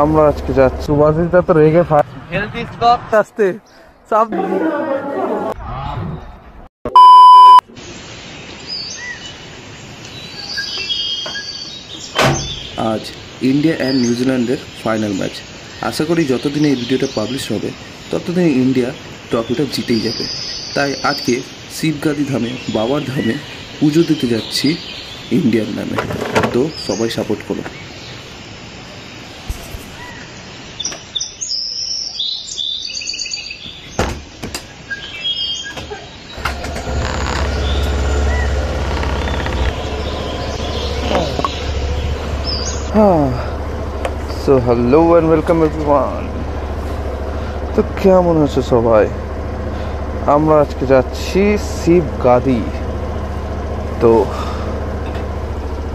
আমরা আজকে যাচ্ছি সুভাষিতা তো রেগে আসতে সব আজ ইন্ডিয়া অ্যান্ড নিউজিল্যান্ডের ফাইনাল ম্যাচ। আশা করি যতদিন এই ভিডিওটা পাবলিশ হবে ততদিন ইন্ডিয়া ট্রফিটা জিতেই যাবে। তাই আজকে শিবগাদি ধামে বাবার ধামে পুজো দিতে যাচ্ছি ইন্ডিয়ার নামে। তো সবাই সাপোর্ট করো। So hello and welcome everyone. তো কেমন আছো সবাই? আমরা আজকে যাচ্ছি শিবগাদি। তো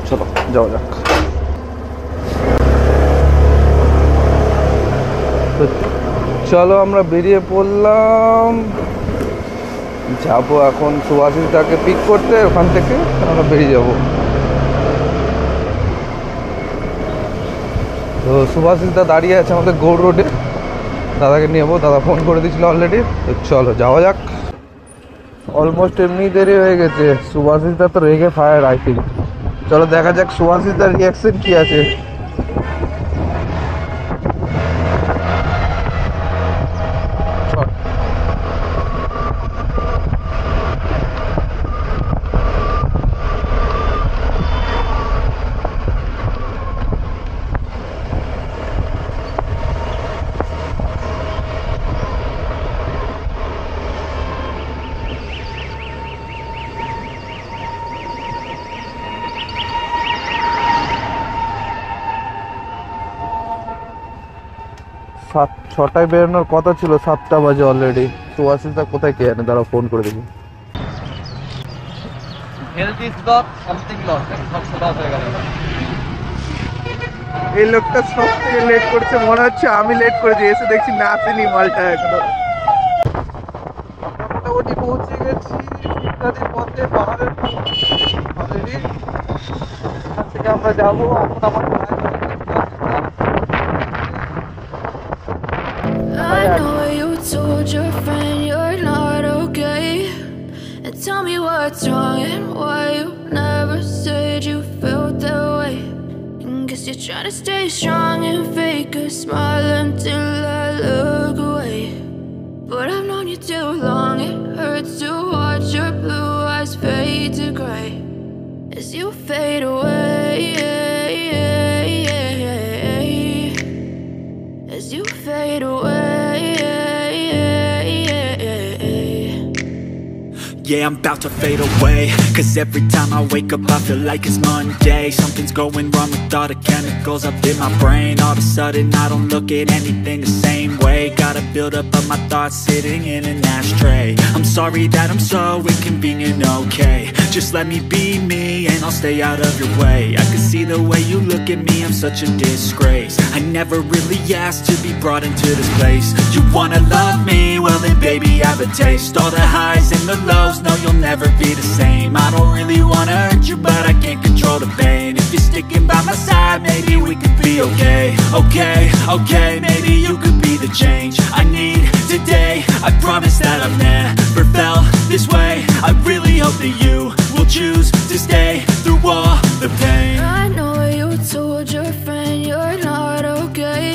চলো যাওয়া যাক। তো চলো আমরা বেরিয়ে পড়লাম, যাবো এখন সুভাষিতাকে পিক করতে। ওখান থেকে আমরা বেরিয়ে যাবো। তো সুভাষিতা দাঁড়িয়ে আছে আমাদের গৌড় রোডে, দাদাকে নিয়ে যাবো। দাদা ফোন করে দিয়েছিল অলরেডি। তো চলো যাওয়া যাক। অলমোস্ট এমনি দেরি হয়ে গেছে, সুভাষিতা তো রেগে ফায়ার আই থিঙ্ক। চলো দেখা যাক সুভাষিতার রিয়াকশন কি আছে। ছটায় বেরোনোর কথা ছিল, 7টা বাজে অলরেডি। সুভাষিতা কোথায় কে জানে, দাঁড়াও ফোন করে দেখি। এই লোকটা সব থেকে লেট করছে মনে হচ্ছে। আমি লেট করেছি, এসে দেখছি না আসেনি মালটা একদম। মোটামুটি পৌঁছে গেছি শিবগাদির পথে, পাহাড়ের অলরেডি। এখান থেকে আমরা যাবো। এখন আমার I know you told your friend you're not okay, and tell me what's wrong and why you never said you felt that way. And guess you're trying to stay strong and fake a smile until I look away. But I've known you too long, it hurts to watch your blue eyes fade to gray as you fade away, as you fade away. Yeah, I'm about to fade away, cause every time I wake up I feel like it's Monday. Something's going wrong with all the chemicals up in my brain. All of a sudden I don't look at anything the same way. Gotta build up of my thoughts sitting in an ashtray. I'm sorry that I'm so inconvenient, okay. Just let me be me and I'll stay out of your way. I can see the way you look at me, I'm such a disgrace. I never really asked to be brought into this place. You wanna love me? Well then baby have a taste. All the highs and the lows, no you'll never be the same. I don't really wanna hurt you but I can't control the pain. If you're sticking by my side maybe we could be okay. Okay, maybe you could be the change I need today. I promise that I've never felt this way. I really hope that you will choose to stay through all the pain. I know you told your friend you're not okay,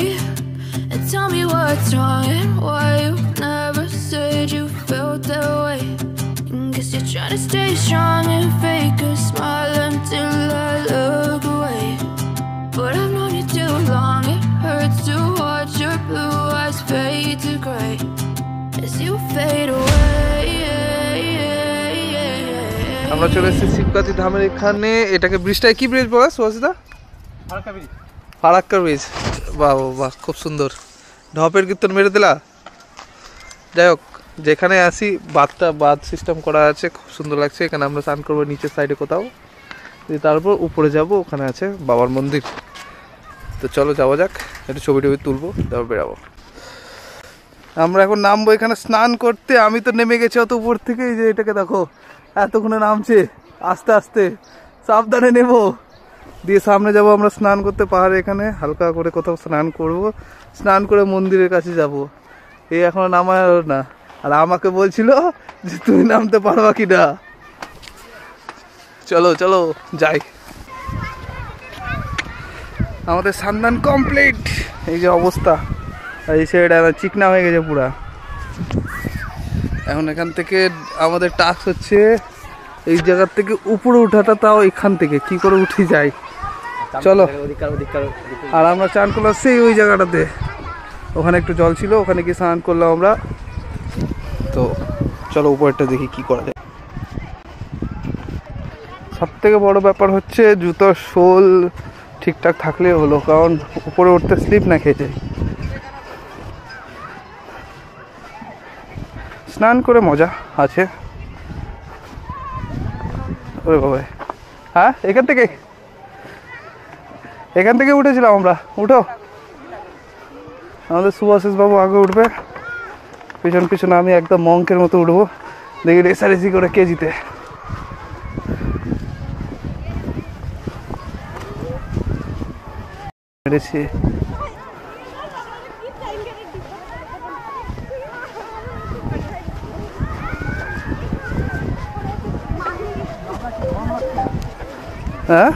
and tell me what's wrong and why you never said you felt that way. And guess you're trying to stay strong and fake a smile until I look away. But I've known you too long, it hurts to watch your blue eyes fade to gray as you fade away. আমরা চলে এসেছি শিবগাদি ধামের এখানে। এটাকে ব্রিজটায় কি bridge বলা সুভাষিতা? Farakka bridge. বাহ বাহ, খুব সুন্দর। ঢপের কীর্তন মেরে দিলা। যাই হোক, যেখানে আসি বাদ সিস্টেম করা আছে, খুব সুন্দর লাগছে। এখানে আমরা স্নান করবো নিচের সাইডে কোথাও, তারপর উপরে যাব, ওখানে আছে বাবার মন্দির। তো চলো যাওয়া যাক, একটু ছবি তুলবো, তারপর বেরাবো। আমরা এখন নামবো এখানে স্নান করতে। আমি তো নেমে গেছি অত উপর থেকে, এই যে এটাকে দেখো এতক্ষণে নামছে আস্তে আস্তে, সাবধানে নেবো। দিয়ে সামনে যাব আমরা স্নান করতে পাহাড়ে, এখানে হালকা করে কোথাও স্নান করব, স্নান করে মন্দিরের কাছে যাব। এই এখনো নামায় না, আর আমাকে বলছিল যে তুই নামতে পারবা কি না। চলো চলো যাই। আমাদের সান্দান কমপ্লিট। এই যে অবস্থা, আর এই সাইডটা চিকনা হয়ে গেছে পুরা। এখন এখান থেকে আমাদের টাস্ক হচ্ছে এই জায়গার থেকে উপরে উঠাটা, তাও এখান থেকে কি করে উঠে যাই। চলো। আর আমরা চান করলাম সেই ওই জায়গাটাতে, ওখানে একটু জল ছিল, ওখানে গিয়ে স্নান করলাম আমরা। তো চলো উপরটা দেখি কি করা যায়। সব থেকে বড় ব্যাপার হচ্ছে জুতোর শোল ঠিকঠাক থাকলে হলো, কারণ উপরে উঠতে স্লিপ না খেয়ে যায়। স্নান করে মজা আছে। ওরে বাবা, হ্যাঁ এখান থেকে উঠেছিলাম আমরা। উঠো, আমাদের সুভাষিস বাবু আগে উঠবে, পিছন পিছনে আমি একদম মঙ্কের মতো উঠবো, দেখি রেসারেসি করে কে জিতে। মেরেছি। হ্যাঁ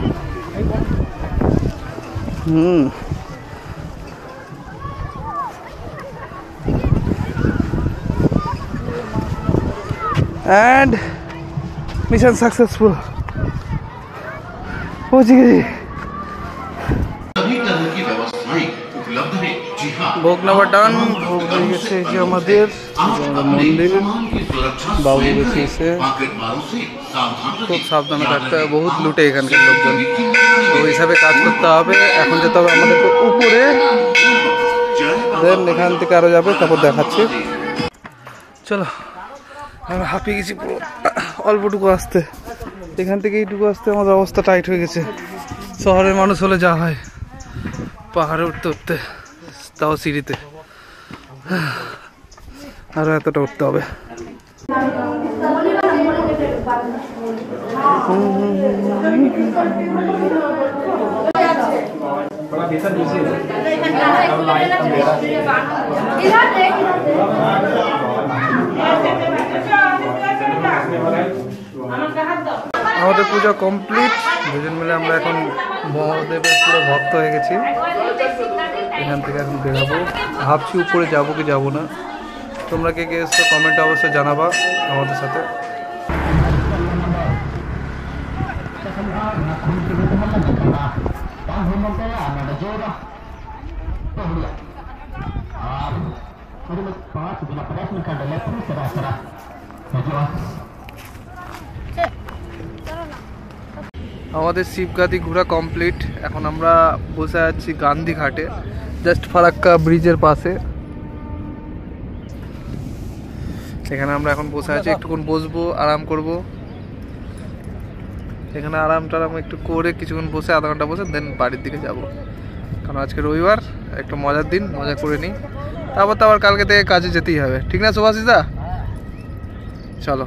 and mission successful। पहुंच गए। ভোগ নেওয়া ডান। ভোগ হয়ে গেছে যে আমাদের মন্দির, বাবু গেছে। খুব সাবধানে থাকতে হবে, বহুত লুটে এখানকার লোকজন, তো ওই হিসাবে কাজ করতে হবে। এখন যেতে হবে আমাদেরকে উপরে, দেন এখান থেকে আরো যাবে, তারপর দেখাচ্ছি। চলো, আমি হাঁপিয়ে গেছি পুরো, অল্পটুকু আসতে, এখান থেকে এইটুকু আসতে আমাদের অবস্থা টাইট হয়ে গেছে। শহরের মানুষ হলে যা হয়, পাহাড়ে উঠতে উঠতে, তাও সিঁড়িতে, আরো এতটা উঠতে হবে। আমাদের পূজা কমপ্লিট, দুজন মিলে আমরা এখন মহাদেবের পুরো ভক্ত হয়ে গেছি। এখান থেকে এখন বেরাবো, ভাবছি উপরে যাবো কি যাবো না। তোমরা কে কে এসছো কমেন্টে অবশ্যই জানাবা আমাদের সাথে। আমাদের শিবগাদি ঘোরা কমপ্লিট। এখন আমরা বসে আছি গান্ধী ঘাটে, জাস্ট ফারাক্কা ব্রিজের পাশে। এখানে আমরা এখন বসে আছি, একটুক্ষণ বসবো, আরাম করব। এখানে আরাম টারাম একটু করে কিছুক্ষণ বসে, আধা ঘন্টা বসে দেন বাড়ির দিকে যাব। কারণ আজকে রবিবার, একটা মজার দিন, মজা করে নিই। তারপর তো আবার কালকে থেকে কাজে যেতেই হবে, ঠিক না সুভাষিসদা? চলো।